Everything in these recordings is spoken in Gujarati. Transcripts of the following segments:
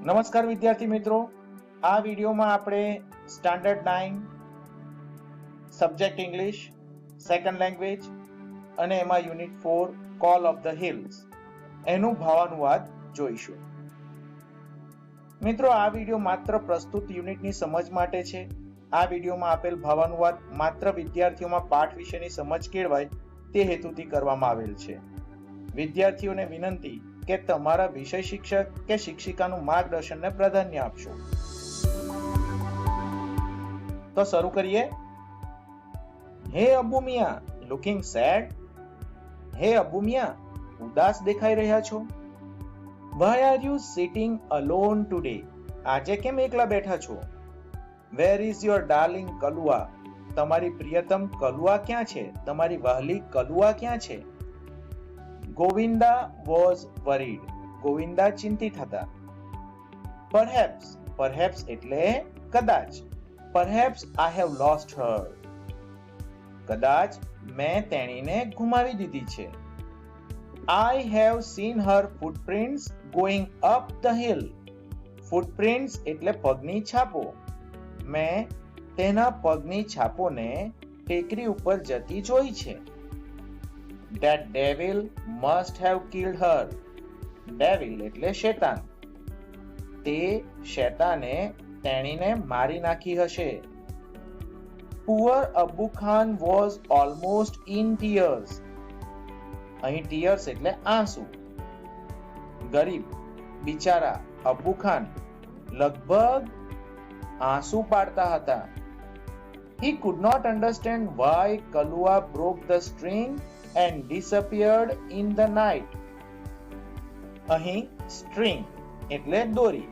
નમસ્કાર વિદ્યાર્થી મિત્રો, આ વિડીયોમાં આપણે standard 9 subject English second language અને એમાં unit 4 call of the hills એનું ભાવાનુવાદ જોઈશું. મિત્રો, આ વિડીયો માત્ર પ્રસ્તુત યુનિટની સમજ માટે છે. આ વિડીયોમાં આપેલ ભાવાનુવાદ માત્ર વિદ્યાર્થીઓમાં પાઠ વિશેની સમજ કેળવાય તે હેતુથી કરવામાં આવેલ છે. વિદ્યાર્થીઓને વિનંતી કે તમારા વિષય શિક્ષક કે શિક્ષિકાનું માર્ગદર્શનને પ્રાધાન્ય આપશો. તો શરૂ કરીએ. હે અબ્બુ મિયા, લુકિંગ સેડ. હે અબ્બુ મિયા, ઉદાસ દેખાઈ રહ્યા છો. Why are you sitting alone today? આજે કેમ એકલા બેઠા છો? Where is your darling Kalua? તમારી પ્રિયતમ કલુઆ ક્યાં છે? તમારી વહાલી કલુઆ ક્યાં છે? Govinda was worried. ગોવિંદા ચિંતિત હતા. Perhaps એટલે કદાચ. Perhaps I have lost her. કદાચ મેં તેણીને ગુમાવી દીધી છે. I have seen her footprints going up the hill. Footprints એટલે પગની છાપો. મેં તેના પગની છાપોને ટેકરી ઉપર જતી જોઈ છે. That devil must have killed her. Devil એટલે શેતાન. તે શેતાને તેણીને મારી નાખી હશે. Poor Abu Khan was almost in tears. અહીં ટીયર્સ એટલે આંસુ. ગરીબ બિચારા અબ્બુ ખાન લગભગ આંસુ પાડતા હતા. He could not understand why Kalua broke the string and disappeared in the night. અહીં string એટલે દોરી.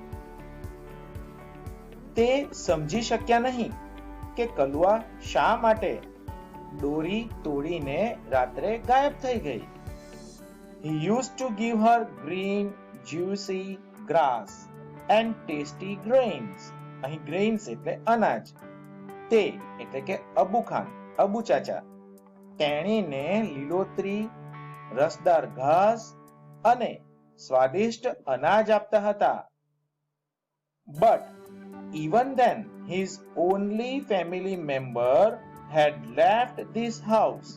તે સમજી શક્યા નહીં કે કલુઆ શા માટે દોરી તોડીને રાત્રે ગાયબ થઈ ગઈ. He used to give her green, juicy grass and tasty grains. અહીં grains એટલે અનાજ. તે એટલે કે અબુ ખાન, અબુ ચાચા તેણીને લીલોતરી, રસદાર ઘાસ અને સ્વાદિષ્ટ અનાજ આપતા હતા. But even then, his only family member had left this house.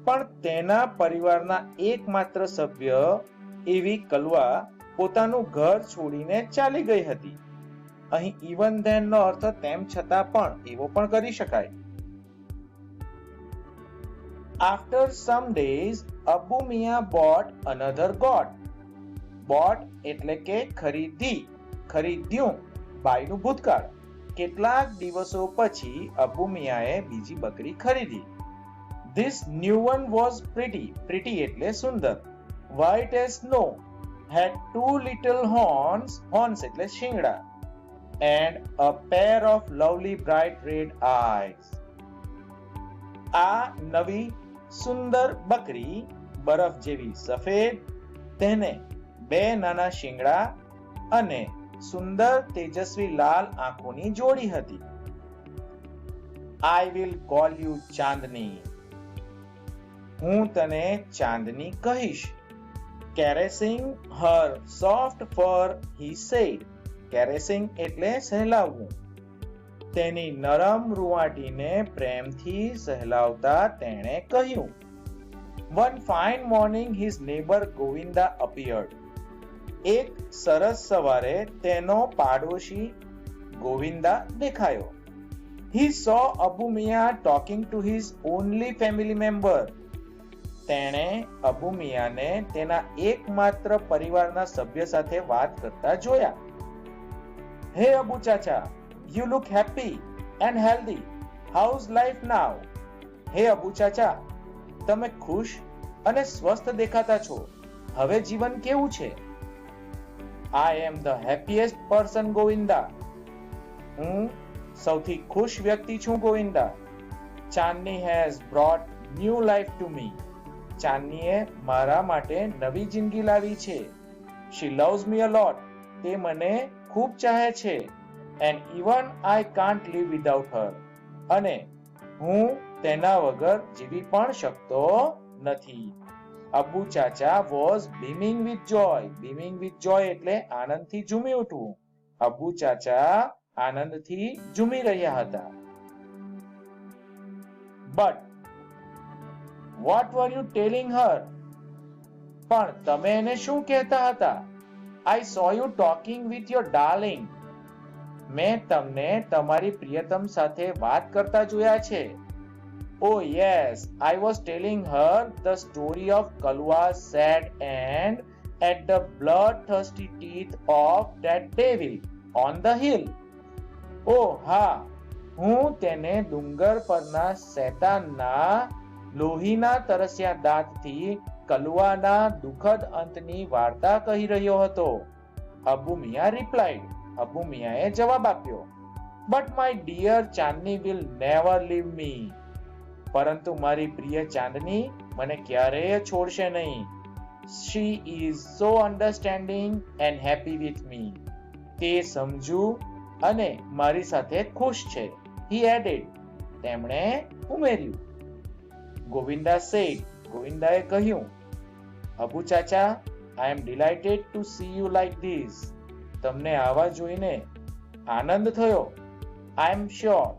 પણ તેના પરિવારના એકમાત્ર સભ્ય એવી કલુઆ પોતાનું ઘર છોડીને ચાલી ગઈ હતી. અહીં even then નો અર્થ તેમ છતાં પણ એવો પણ કરી શકાય. After some days, Abu Mia bought another goat. Bought એટલે કે ખરીદી, ખરીદ્યું, બાયનું ભૂતકાળ. કેટલાક દિવસો પછી અબુ મિયાએ બીજી બકરી ખરીદી. This new one was pretty. Pretty એટલે સુંદર. White as snow. Had two little horns. Horns એટલે શિંગડા. And a pair of lovely bright red eyes. આ નવી સુંદર બકરી બરફ જેવી સફેદ, તેને બે નાના શિંગડા અને સુંદર તેજસ્વી લાલ આંખોની જોડી હતી. I will call you ચાંદની. હું તને ચાંદની કહીશ. Caressing her soft fur, he said. Caressing એટલે સહેલાવવું. તેની નરમ રૂંવાટીને પ્રેમથી સહેલાવતા તેણે કહ્યું. One fine morning his neighbor Govinda appeared. એક સરસ સવારે તેનો પાડોશી ગોવિંદા દેખાયો. He saw Abu Mia talking to his only family member. તેણે અબુ મિયાને તેના એકમાત્ર પરિવારના સભ્ય સાથે વાત કરતા જોયા. Hey Abu Chacha, you look happy and healthy. How's life now? હે અબુ ચાચા, તમે ખુશ અને સ્વસ્થ દેખાતા છો. હવે જીવન કેવું છે? I am the happiest person, Govinda. હું સૌથી ખુશ વ્યક્તિ છું, ગોવિંદા. ચાંદની has brought new life to me. ચાંદનીએ મારા માટે નવી જિંદગી લાવી છે. She loves me a lot. તે મને ખૂબ ચાહે છે. And even I can't live without her. અને હું તેના વગર જીવી પણ શકતો નથી. Abbu Chacha was beaming with joy. Beaming with joy એટલે આનંદથી ઝૂમી ઉઠવું. અબ્બુ ચાચા આનંદથી ઝૂમી રહ્યા હતા. But what were you telling her? પણ તમે એને શું કહેતા હતા? I saw you talking with your darling. મેં તમને તમારી પ્રિયતમ સાથે વાત કરતા જોયા છે. Oh yes, I was telling her the story of Kalua's sad end at the bloodthirsty teeth of that devil on the hill. Oh હા, હું તેને ડુંગર પરના શેતાનના લોહીના તરસ્યા દાંતથી કલુઆના દુઃખદ અંતની વાર્તા કહી રહ્યો હતો. અબુ મિયા રિપ્લાઇડ. અબુ મિયાએ જવાબ આપ્યો, but my dear Chandni will never leave me. પરંતુ મારી પ્રિય ચાંદની મને ક્યારેય છોડશે નહીં. She is so understanding and happy with me. તે સમજુ અને મારી સાથે ખુશ છે. He added. તેમણે ઉમેર્યું. ગોવિંદા સેડ. ગોવિંદાએ કહ્યું, Abu Chacha, I am delighted to see you like this. તમને આવા જોઈને આનંદ થયો. I am sure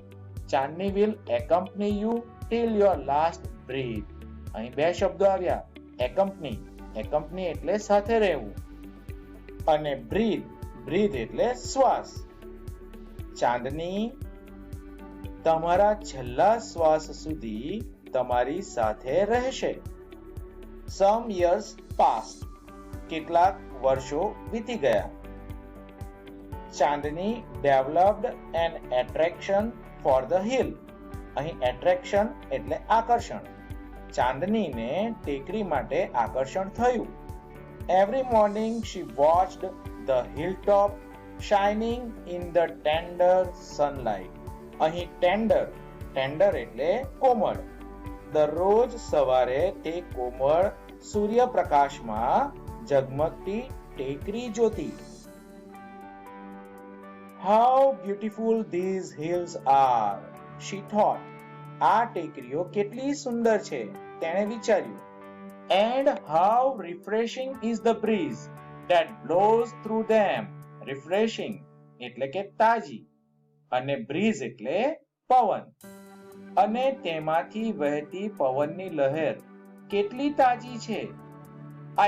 Chandni will એકમ્પની you till your last breath. અહીં બે શબ્દો આવ્યા, એકમ્પની. એકમ્પની એટલે સાથે રહેવું, અને બ્રીથ. બ્રીથ એટલે શ્વાસ. ચાંદની તમારા છેલ્લા શ્વાસ સુધી તમારી સાથે રહેશે. Some years passed. કેટલાક વર્ષો વીતી ગયા. Chandni developed an attraction for the hill. અહીં એટ્રેક્શન એટલે આકર્ષણ. ચાંદનીને ટેકરી માટે આકર્ષણ થયું. Every morning she watched the hilltop shining in the tender sunlight. અહીં ટેન્ડર. ટેન્ડર એટલે કોમળ. દરરોજ સવારે તે કોમળ સૂર્યપ્રકાશમાં ઝગમગતી ટેકરી જોતી. How beautiful these hills are, she thought. આ ટેકરીઓ કેટલી સુંદર છે, તેણે વિચાર્યું. And how refreshing is the breeze that blows through them. Refreshing એટલે કે તાજી, અને breeze એટલે પવન. અને તેમાંથી વહેતી પવનની લહેર કેટલી તાજી છે.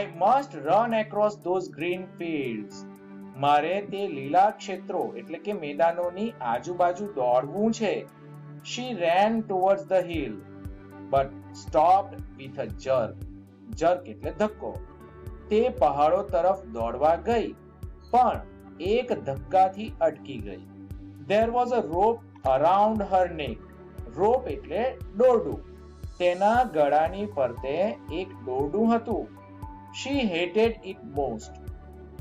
I must run across those green fields. મારે તે લીલા ક્ષેત્રો એટલે કે મેદાનોની આજુબાજુ દોડવું છે. She ran towards the hill, but stopped with a jerk. Jerk એટલે ધક્કો. તે પહાડો તરફ દોડવા ગઈ, પણ એક ધક્કાથી અટકી ગઈ. There was a rope around her neck. Rope એટલે દોરડું. તેના ગળાની ફરતે એક દોરડું હતું. She hated it most.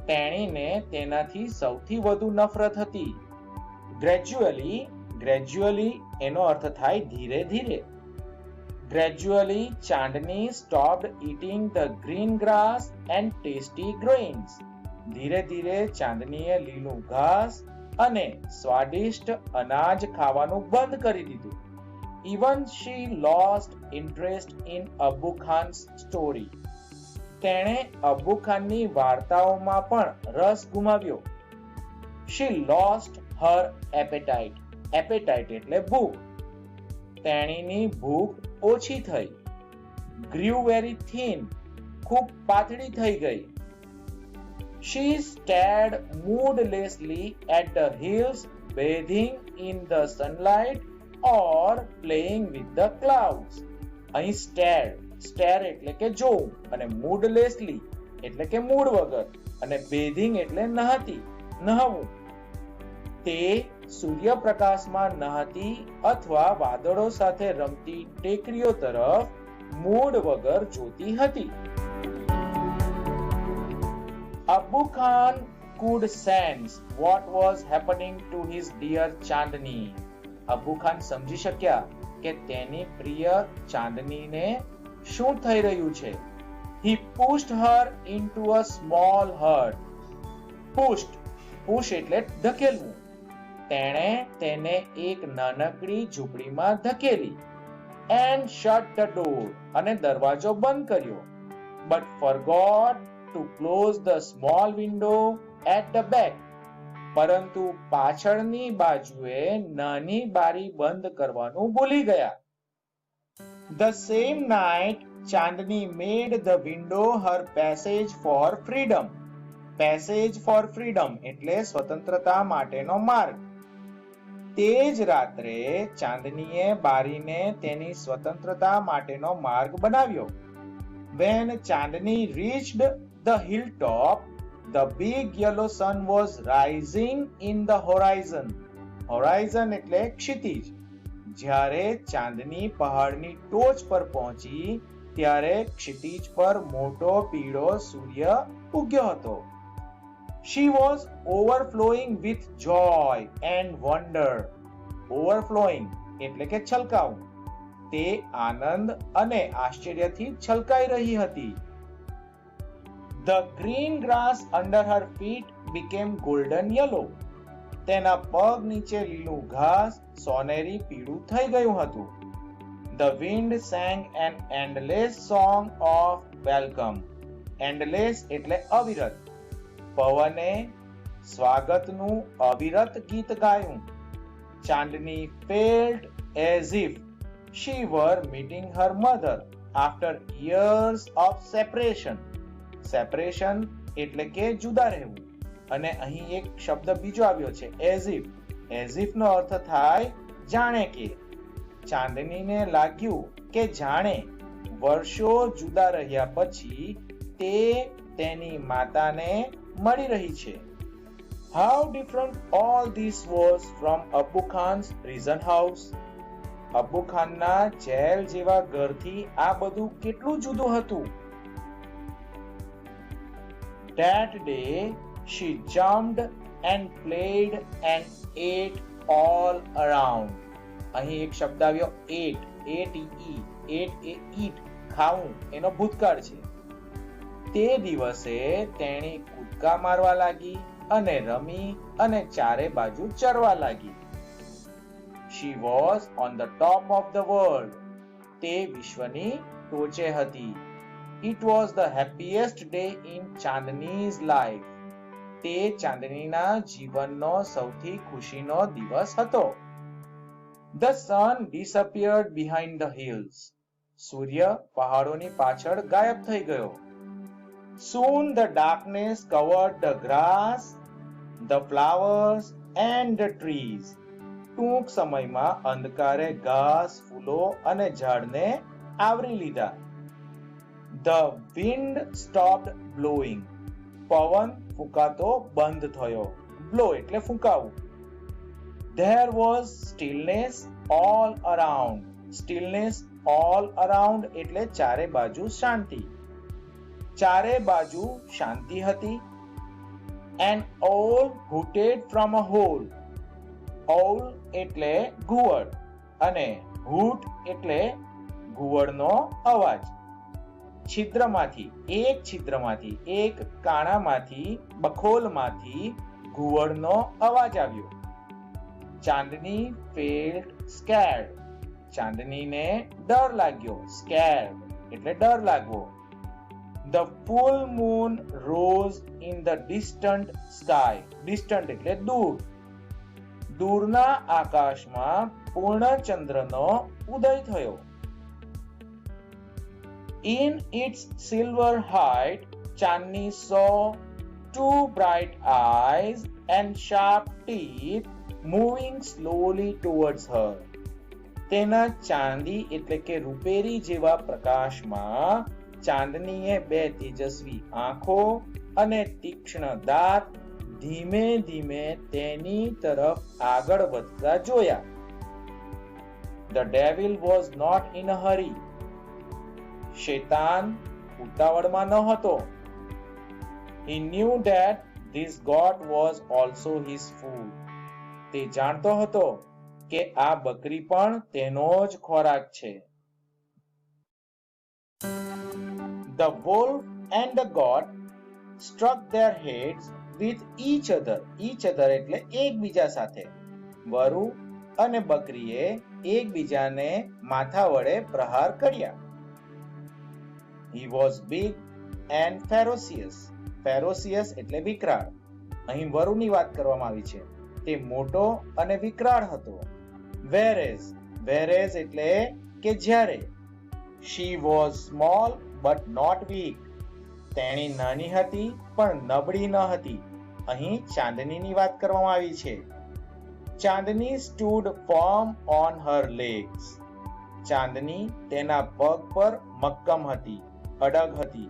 તેણીને તેનાથી સૌથી વધુ નફરત હતી. Gradually એનો અર્થ થાય ધીરે ધીરે. Gradually Chandni stopped eating the green grass and tasty grains. ધીરે ધીરે ચાંદનીએ લીલું ઘાસ અને સ્વાદિષ્ટ અનાજ ખાવાનું બંધ કરી દીધું. Even she lost interest in Abu Khan's story. તેણે અબ્બુ ખાનની વાર્તાઓમાં પણ રસ ગુમાવ્યો. She lost her appetite. Appetite એટલે ભૂખ. તેણીની ભૂખ ઓછી થઈ. Grew very thin. ખૂબ પાતળી થઈ ગઈ. She stared moodlessly at the hills, bathing in the sunlight or playing with the clouds. અહીં stare એટલે કે જોવું, અને moodlessly એટલે કે મૂડ વગર, અને bathing એટલે નહાવું. તે સૂર્યપ્રકાશમાં નહાતી અથવા વાદળો સાથે રમતી ટેકરીઓ તરફ મૂડ વગર જોતી હતી. Abu Khan could sense what was happening to his dear Chandni. Abbu Khan સમજી શક્યા કે તેની પ્રિય ચાંદનીને શું થઈ રહ્યું છે. He pushed her into a small hut. Push એટલે ધકેલવું. તેણે તેને એક નાનકડી ઝૂંપડીમાં ધકેલી. And shut the door. અને દરવાજો બંધ કર્યો. but forgot to close the small window at the back. પરંતુ પાછળની બાજુએ નાની બારી બંધ કરવાનું ભૂલી ગયા. The same night, Chandni made the window her passage for freedom. Passage for freedom એટલે સ્વતંત્રતા માટેનો માર્ગ. તે જ રાત્રે ચાંદનીએ બારીને તેની સ્વતંત્રતા માટેનો માર્ગ બનાવ્યો. When Chandni reached the hilltop, the big yellow sun was rising in the horizon. Horizon એટલે ક્ષિતિજ. જ્યારે ચાંદની પહાડની ટોચ પર પહોંચી ત્યારે ક્ષિતિજ પર મોટો પીળો સૂર્ય ઉગ્યો હતો. She was overflowing with joy and wonder. Overflowing એટલે કે છલકાવું. તે આનંદ અને આશ્ચર્યથી છલકાઈ રહી હતી. The green grass under her feet became golden yellow. તેના પગ નીચે લીલું ઘાસ સોનેરી પીળું થઈ ગયું હતું. The wind sang an endless song of welcome. Endless એટલે અવિરત. પવને સ્વાગતનું અવિરત ગીત ગાયું. Chandni felt as if she were meeting her mother after years of separation. Separation એટલે કે જુદા રહેવું. અને અહીં એક શબ્દ બીજો આવ્યો છે as if. as if નો અર્થ થાય જાણે કે. ચાંદનીને લાગ્યું કે જાણે વર્ષો જુદા રહ્યા પછી તે તેની માતાને મળી રહી છે. How different all this was from Abbu Khan's prison house. Abbu ખાનના જેલ જેવા ઘરથી આ બધું કેટલું જુદું હતું. That day she jumped and played and ate all around. અહીં એક શબ્દ આવ્યો ate, ate, ate એ eat, ખાવું એનો ભૂતકાળ છે. તે દિવસે તેણી કૂદકા મારવા લાગી અને રમી અને ચારે બાજુ ચરવા લાગી. She was on the top of the world. તે વિશ્વની ટોચે હતી. It was the happiest day in Chandni's life. તે ચાંદનીના જીવનનો સૌથી ખુશીનો દિવસ હતો. The sun disappeared behind the hills. સૂર્ય પહાડોની પાછળ ગાયબ થઈ ગયો. Soon the darkness covered the grass, the flowers and the trees. ટૂંક સમયમાં અંધકારે ઘાસ, ફૂલો અને ઝાડને આવરી લીધા. The wind stopped blowing. પવન ફૂંકાતો બંધ થયો. Blow એટલે ફૂંકાવું. There was stillness all around. Stillness all around એટલે ચારે બાજુ શાંતિ. ચારે બાજુ શાંતિ હતી. An owl hooted from a hole. Owl એટલે ઘુવડ અને hoot એટલે ઘુવડનો અવાજ. છિદ્રમાંથી એક કાણામાંથી બખોલમાંથી ઘુવડનો અવાજ આવ્યો. ચાંદની felt scared. ચાંદનીને ડર લાગ્યો. scared એટલે ડર લાગવો. The full moon rose in the distant sky. Distant એટલે દૂર. દૂરના આકાશમાં પૂર્ણ ચંદ્રનો ઉદય થયો. In its silver height, Chandni saw two bright eyes and sharp teeth moving slowly towards her. તેના ચાંદી એટલે કે રૂપેરી જેવા પ્રકાશમાં ચાંદનીએ બે તેજસ્વી આંખો અને તીક્ષ્ણ દાંત ધીમે ધીમે તેની તરફ આગળ વધતા જોયા. The devil was not in a hurry. શેતાન ઉતાવળમાં ન હતો. He knew that this goat was also his food. તે જાણતો હતો કે આ બકરી પણ તેનો જ ખોરાક છે. The wolf and the goat struck their heads with each other. Each other એટલે એકબીજા સાથે. વરુ અને બકરીએ એકબીજાને માથા વડે પ્રહાર કર્યા. He was big and ferocious. Ferocious એટલે વિકરાળ. અહીં વરુની વાત કરવામાં આવી છે. તે મોટો અને વિકરાળ હતો. Whereas એટલે કે જ્યારે. She was small but not weak. તેણી નાની હતી પણ નબળી ન હતી. અહીં ચાંદનીની વાત કરવામાં આવી છે. ચાંદની stood firm on her legs. ચાંદની તેના પગ પર મક્કમ હતી, અડગ હતી.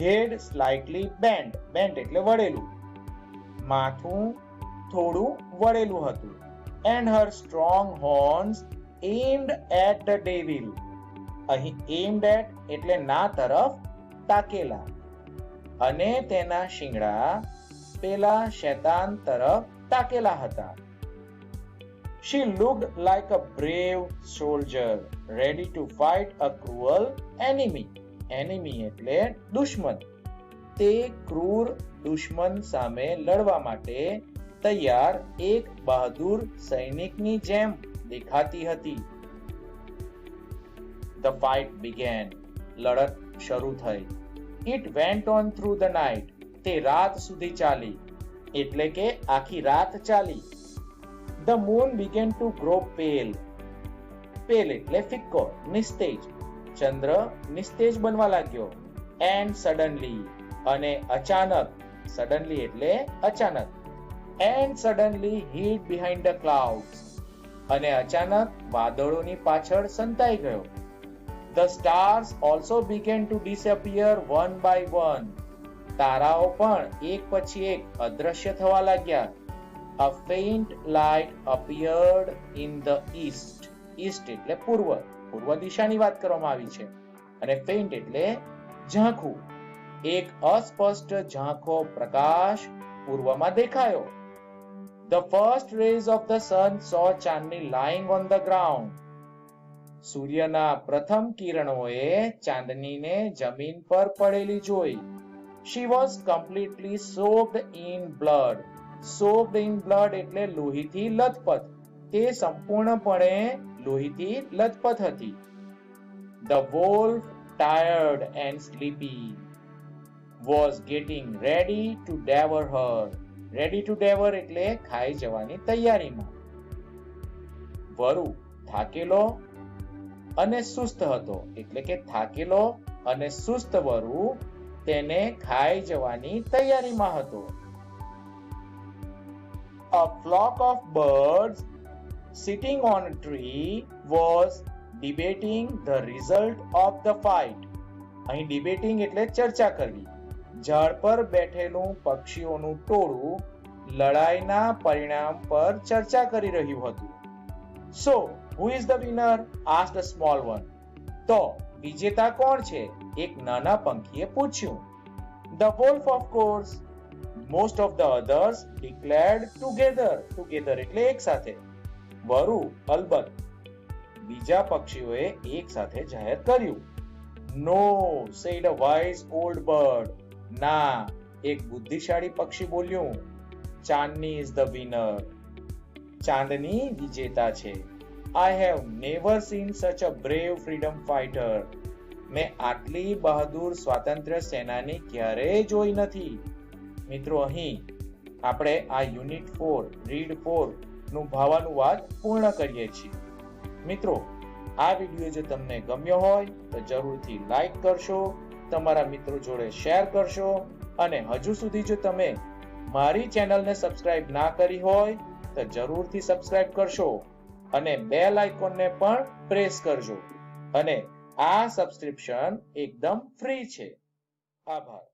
Head slightly bent. Bent એટલે વળેલું. માથું થોડું વળેલું હતું. And her strong horns aimed at the devil. અહીં aimed at એટલે ના તરફ તાકેલા. અને તેના શિંગડા પેલા શૈતાન તરફ તાકેલા હતા. She looked like a brave soldier ready to fight a cruel enemy. Enemy એટલે દુશ્મન. તે ક્રૂર દુશ્મન સામે લડવા માટે તૈયાર એક બહાદુર સૈનિકની જેમ દેખાતી હતી. The fight began. લડત શરૂ થઈ. It went on through the night. તે રાત સુધી ચાલી. એટલે કે આખી રાત ચાલી. The moon began to grow pale. Pale એટલે ફિક્કો, નિસ્તેજ. ચંદ્ર નિસ્તેજ બનવા લાગ્યો. And suddenly અને અચાનક. Suddenly એટલે અચાનક. And suddenly hid behind the clouds. અને અચાનક વાદળોની પાછળ સંતાઈ ગયો. The stars also began to disappear one by one. તારાઓ પણ એક પછી એક અદ્રશ્ય થવા લાગ્યા. A faint light appeared in the east. East એટલે પૂર્વ. પૂર્વ દિશાની વાત કરવામાં આવી છે. અને faint એટલે ઝાંખું. એક અસ્પષ્ટ ઝાંખો પ્રકાશ પૂર્વમાં દેખાયો. The first rays of the sun saw Chandni lying on the ground. સૂર્યના પ્રથમ કિરણોએ ચાંદનીને જમીન પર પડેલી જોઈ. She was completely soaked in blood. Soaked in blood એટલે લોહીથી લથપથ. તે સંપૂર્ણપણે લોહીથી લથપથ હતી. The wolf, tired and sleepy, was getting ready to devour her. Ready to devour એટલે ખાઈ જવાની તૈયારીમાં. વરુ થાકેલો અને સુસ્ત હતો. એટલે કે થાકેલો અને સુસ્ત વરુ તેને ખાઈ જવાની તૈયારીમાં હતો. A flock of birds sitting on a tree was debating the result of the fight. અહીં debating એટલે ચર્ચા કરવી. ઝાડ પર બેઠેલું પક્ષીઓનું ટોળું લડાઈના પરિણામ પર ચર્ચા કરી રહ્યું હતું. So, who is the winner? asked a small one. તો વિજેતા કોણ છે? એક નાના પંખીએ પૂછ્યું. The wolf, of course. Most of the others declared together. Together એટલે એક સાથે. વરુ અલબત્ત. બીજા પક્ષીઓએ એક સાથે જાહેર કર્યું. No, said a wise old bird. ના, એક બુદ્ધિશાળી પક્ષી બોલ્યું. ચાંદની is the winner. ચાંદની વિજેતા છે. I have never seen such a brave freedom fighter. મેં આટલી બહાદુર સ્વાતંત્ર્ય સેનાની ક્યારેય જોઈ નથી. મિત્રો અહીં આપણે આ યુનિટ 4 રીડ 4 નું ભાવાનુવાદ પૂર્ણ કરીએ છીએ. મિત્રો આ વિડિયો જો તમને ગમ્યો હોય તો જરૂરથી લાઈક કરશો, તમારા મિત્રો જોડે શેર કરશો અને હજુ સુધી જો તમે મારી ચેનલને સબસ્ક્રાઇબ ના કરી હોય તો જરૂરથી સબસ્ક્રાઇબ કરશો અને બેલ આઇકોનને પણ પ્રેસ કરજો. અને આ સબસ્ક્રિપ્શન એકદમ ફ્રી છે. આભાર.